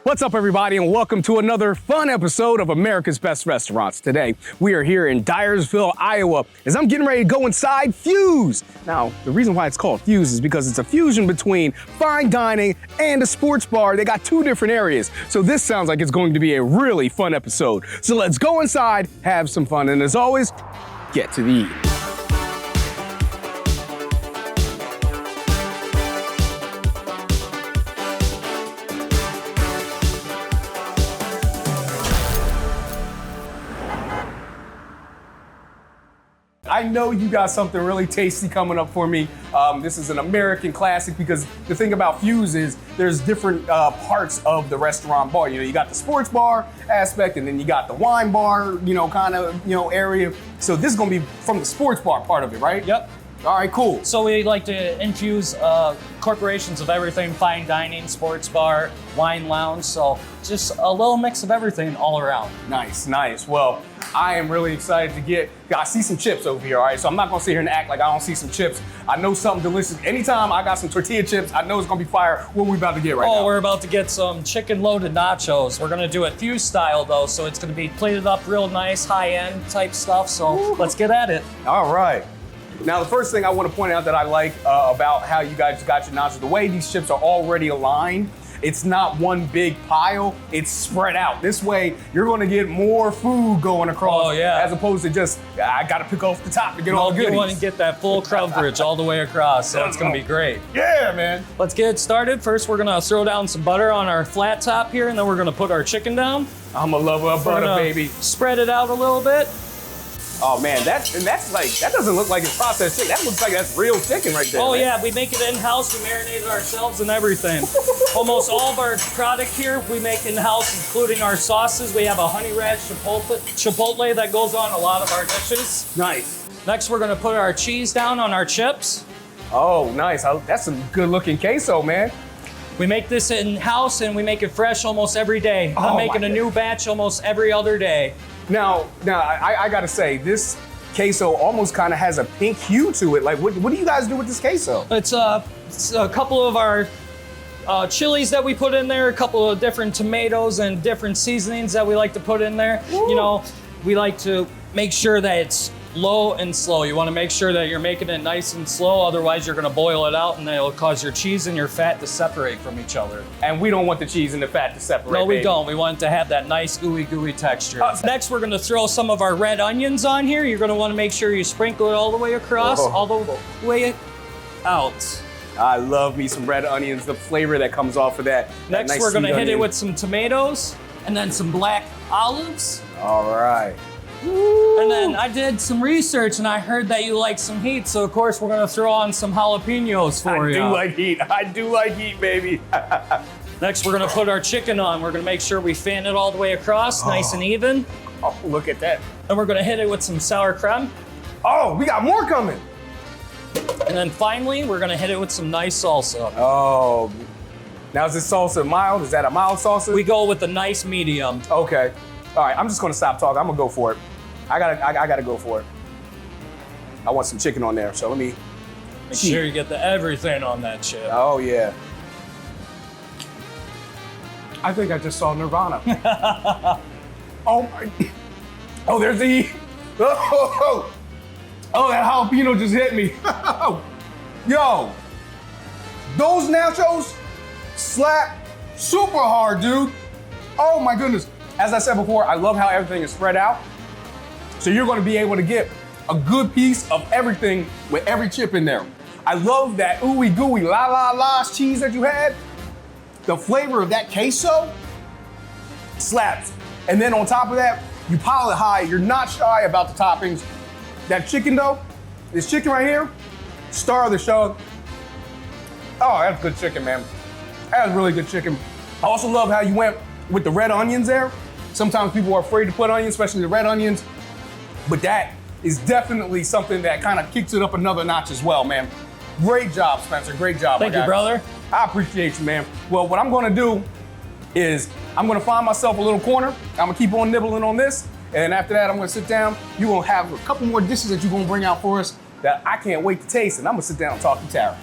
What's up, everybody, and welcome to another fun episode of America's Best Restaurants. Today, we are here in Dyersville, Iowa, as I'm getting ready to go inside Fuse. Now, the reason why it's called Fuse is because it's a fusion between fine dining and a sports bar. They got two different areas, so this sounds like it's going to be a really fun episode. So let's go inside, have some fun, and as always, get to the eating. I know you got something really tasty coming up for me. This is an American classic because the thing about Fuse is there's different parts of the restaurant bar. You know, you got the sports bar aspect, and then you got the wine bar, area. So this is gonna be from the sports bar part of it, right? Yep. All right, cool. So we like to infuse corporations of everything: fine dining, sports bar, wine lounge. So just a little mix of everything all around. Nice, nice. Well, I am really excited to I see some chips over here, all right? So I'm not gonna sit here and act like I don't see some chips. I know something delicious. Anytime I got some tortilla chips, I know it's gonna be fire. What are we about to get right now? Oh, we're about to get some chicken loaded nachos. We're gonna do it Fuse style though, so it's gonna be plated up real nice, high-end type stuff. So let's get at it. All right. Now, the first thing I want to point out that I like about how you guys got your nachos, the way these chips are already aligned, it's not one big pile, it's spread out. This way, you're gonna get more food going across, as opposed to just, I gotta pick off the top to get all the goodies. You want to get that full coverage all the way across, so it's gonna be great. Yeah, man. Let's get it started. First, we're gonna throw down some butter on our flat top here, and then we're gonna put our chicken down. I'm a lover of butter, baby. Spread it out a little bit. Oh man, that doesn't look like it's processed chicken. That looks like that's real chicken right there. Oh man. Yeah, we make it in-house. We marinate it ourselves and everything. Almost all of our product here we make in-house, including our sauces. We have a honey ranch chipotle that goes on a lot of our dishes. Nice. Next, we're gonna put our cheese down on our chips. Oh, nice. That's some good looking queso, man. We make this in-house and we make it fresh almost every day. I'm making a new batch almost every other day. Now, I gotta say, this queso almost kind of has a pink hue to it. Like, what do you guys do with this queso? It's a couple of our chilies that we put in there, a couple of different tomatoes and different seasonings that we like to put in there. Woo. You know, we like to make sure that it's low and slow. You want to make sure that you're making it nice and slow, otherwise you're going to boil it out and it'll cause your cheese and your fat to separate from each other. And we don't want the cheese and the fat to separate. No, we don't. We want it to have that nice gooey texture. Next, we're going to throw some of our red onions on here. You're going to want to make sure you sprinkle it all the way across, all the way out. I love me some red onions, the flavor that comes off of that. Next, nice we're going to hit onion. it with some tomatoes and then some black olives. All right. Woo. And then I did some research and I heard that you like some heat, so of course we're gonna throw on some jalapenos for you. I do like heat, baby. Next, we're gonna put our chicken on. We're gonna make sure we fan it all the way across, nice and even. Oh, look at that. And we're gonna hit it with some sour cream. Oh, we got more coming. And then finally, we're gonna hit it with some nice salsa. Oh, now is this salsa mild? Is that a mild salsa? We go with a nice medium. Okay. All right, I'm just gonna stop talking. I'm gonna go for it. I gotta go for it. I want some chicken on there, so let me. Make sure you get everything on that chip. Oh yeah. I think I just saw Nirvana. Oh my. Oh, there's the heat. Oh, that jalapeno just hit me. Yo, those nachos slap super hard, dude. Oh my goodness. As I said before, I love how everything is spread out. So you're gonna be able to get a good piece of everything with every chip in there. I love that ooey gooey la la la cheese that you had. The flavor of that queso slaps. And then on top of that, you pile it high. You're not shy about the toppings. That chicken though, this chicken right here, star of the show. Oh, that's good chicken, man. That's really good chicken. I also love how you went with the red onions there. Sometimes people are afraid to put onions, especially the red onions. But that is definitely something that kind of kicks it up another notch as well, man. Great job, Spencer. Great job. Thank you, brother. I appreciate you, man. Well, what I'm gonna do is I'm gonna find myself a little corner. I'm gonna keep on nibbling on this. And after that, I'm gonna sit down. You're gonna have a couple more dishes that you're gonna bring out for us that I can't wait to taste. And I'm gonna sit down and talk to Tara.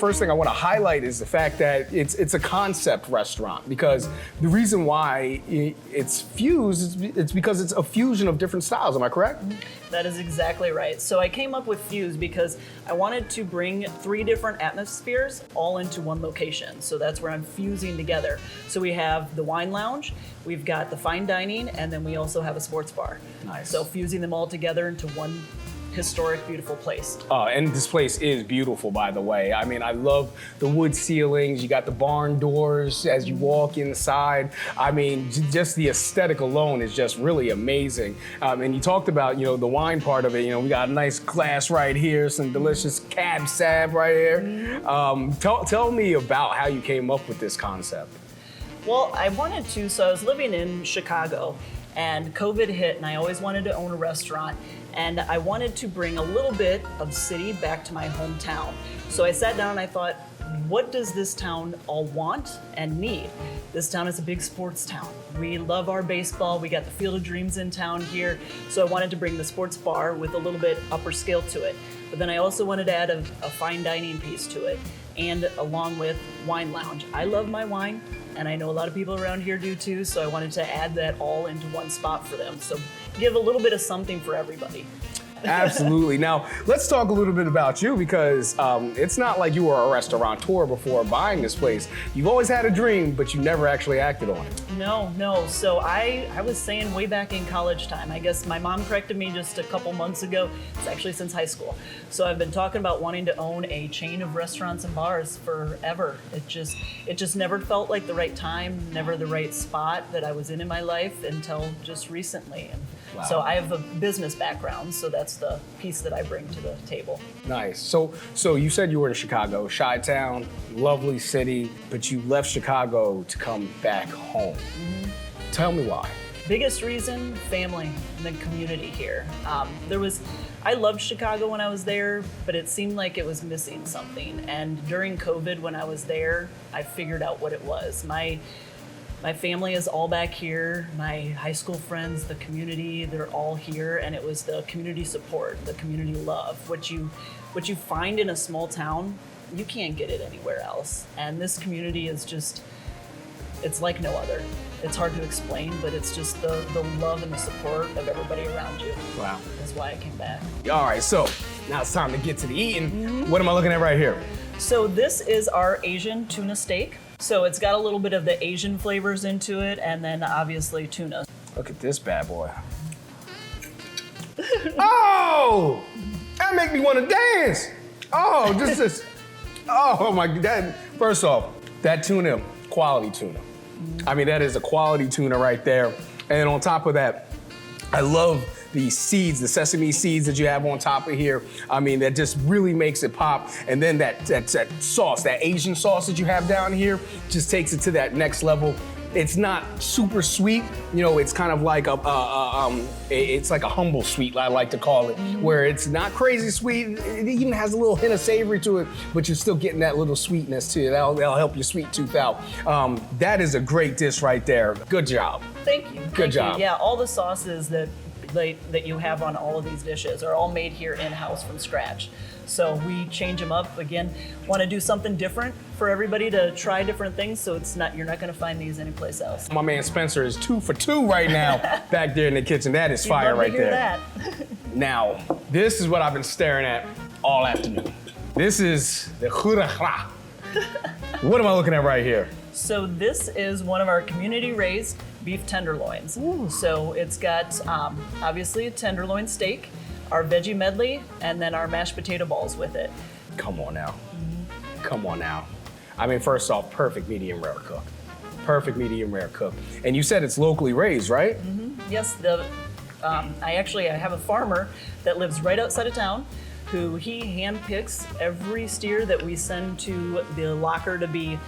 first thing I want to highlight is the fact that it's a concept restaurant, because the reason why it's fused, it's because it's a fusion of different styles. Am I correct? That is exactly right. So I came up with Fuse because I wanted to bring 3 different atmospheres all into one location. So that's where I'm fusing together. So we have the wine lounge, we've got the fine dining, and then we also have a sports bar. Nice. So fusing them all together into one historic, beautiful place. And this place is beautiful, by the way. I mean, I love the wood ceilings. You got the barn doors as you walk inside. I mean, just the aesthetic alone is just really amazing. And you talked about, you know, the wine part of it. You know, we got a nice glass right here, some delicious Cab Sav right here. Tell me about how you came up with this concept. Well, I wanted to, so I was living in Chicago and COVID hit, and I always wanted to own a restaurant. And I wanted to bring a little bit of city back to my hometown. So I sat down and I thought, what does this town all want and need? This town is a big sports town. We love our baseball. We got the Field of Dreams in town here. So I wanted to bring the sports bar with a little bit upper scale to it. But then I also wanted to add a fine dining piece to it, and along with wine lounge. I love my wine, and I know a lot of people around here do too, so I wanted to add that all into one spot for them. So give a little bit of something for everybody. Absolutely. Now, let's talk a little bit about you, because it's not like you were a restaurateur before buying this place. You've always had a dream, but you never actually acted on it. No. So I was saying way back in college time, I guess my mom corrected me just a couple months ago. It's actually since high school. So I've been talking about wanting to own a chain of restaurants and bars forever. It just never felt like the right time, never the right spot that I was in my life until just recently. And Wow. so I have a business background, so that's the piece that I bring to the table. Nice. So you said you were in Chicago, Chi-Town, lovely city, but you left Chicago to come back home. Tell me why. Biggest reason, family and the community here. I loved Chicago when I was there, but it seemed like it was missing something. And during COVID, when I was there, I figured out what it was. My family is all back here. My high school friends, the community, they're all here, and it was the community support, the community love. What you find in a small town, you can't get it anywhere else. And this community is just, it's like no other. It's hard to explain, but it's just the love and the support of everybody around you. Wow. That's why I came back. All right, so now it's time to get to the eating. What am I looking at right here? So this is our Asian tuna steak. So it's got a little bit of the Asian flavors into it, and then obviously tuna. Look at this bad boy. Oh! That make me want to dance. Oh, oh my God. First off, that tuna, quality tuna. I mean, that is a quality tuna right there. And on top of that, I love the seeds, the sesame seeds that you have on top of here. I mean, that just really makes it pop. And then that sauce, that Asian sauce that you have down here, just takes it to that next level. It's not super sweet, you know. It's kind of like it's like a humble sweet, I like to call it, where it's not crazy sweet. It even has a little hint of savory to it, but you're still getting that little sweetness to it. That'll help your sweet tooth out. That is a great dish right there. Good job. Thank you. Good job. Yeah, all the sauces that you have on all of these dishes are all made here in-house from scratch. So we change them up. Again, want to do something different for everybody to try different things, so you're not going to find these anyplace else. My man Spencer is 2 for 2 right now back there in the kitchen. That is fire right there. That. Now, this is what I've been staring at all afternoon. This is the khurahra. What am I looking at right here? So this is one of our community-raised beef tenderloins. Ooh. So it's got obviously a tenderloin steak, our veggie medley, and then our mashed potato balls with it. Come on now. Come on now. I mean, first off, perfect medium rare cook. Perfect medium rare cook. And you said it's locally raised, right? Yes, I have a farmer that lives right outside of town who he handpicks every steer that we send to the locker to be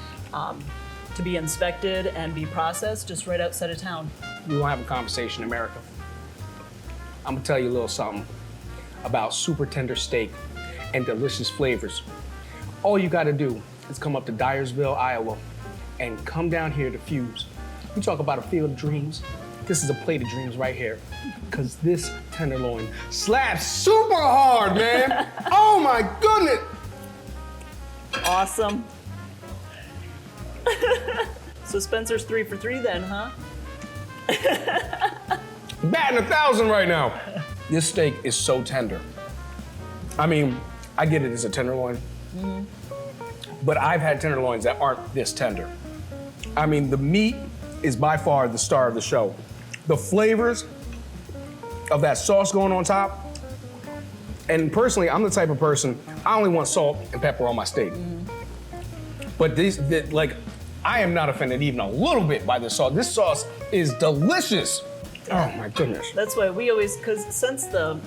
inspected and be processed just right outside of town. We won't have a conversation, America. I'm gonna tell you a little something about super tender steak and delicious flavors. All you gotta do is come up to Dyersville, Iowa, and come down here to Fuse. We talk about a field of dreams. This is a plate of dreams right here, because this tenderloin slaps super hard, man. Oh my goodness. Awesome. So Spencer's 3 for 3 then, huh? Batting 1,000 right now. This steak is so tender. I mean, I get it as a tenderloin, but I've had tenderloins that aren't this tender. I mean, the meat is by far the star of the show. The flavors of that sauce going on top, and personally, I'm the type of person, I only want salt and pepper on my steak. But I am not offended even a little bit by this sauce. This sauce is delicious. Oh my goodness. That's why we always, because since the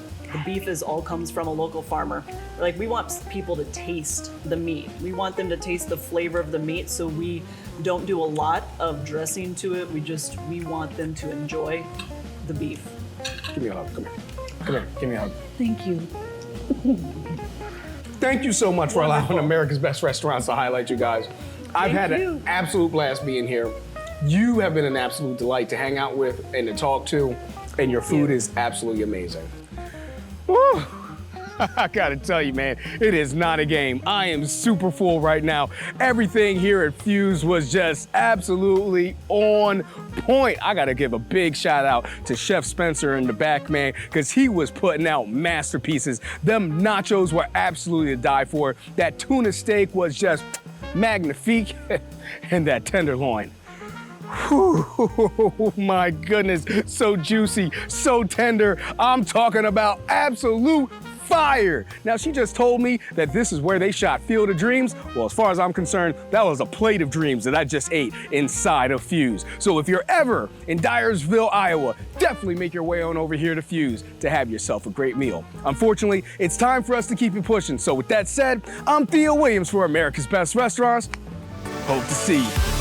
beef all comes from a local farmer, like we want people to taste the meat. We want them to taste the flavor of the meat, so we don't do a lot of dressing to it. We want them to enjoy the beef. Give me a hug, come here. Come here, give me a hug. Thank you. Thank you so much for allowing America's Best Restaurants to highlight you guys. I've had an absolute blast being here. You have been an absolute delight to hang out with and to talk to, and your food is absolutely amazing. Woo. I gotta tell you, man, it is not a game. I am super full right now. Everything here at Fuse was just absolutely on point. I gotta give a big shout out to Chef Spencer in the back, man, because he was putting out masterpieces. Them nachos were absolutely to die for. That tuna steak was just magnifique, and that tenderloin. Whew, my goodness, so juicy, so tender. I'm talking about absolute fire. Now, she just told me that this is where they shot Field of Dreams. Well, as far as I'm concerned, that was a plate of dreams that I just ate inside of Fuse. So if you're ever in Dyersville, Iowa, definitely make your way on over here to Fuse to have yourself a great meal. Unfortunately, it's time for us to keep it pushing. So with that said, I'm Theo Williams for America's Best Restaurants. Hope to see you.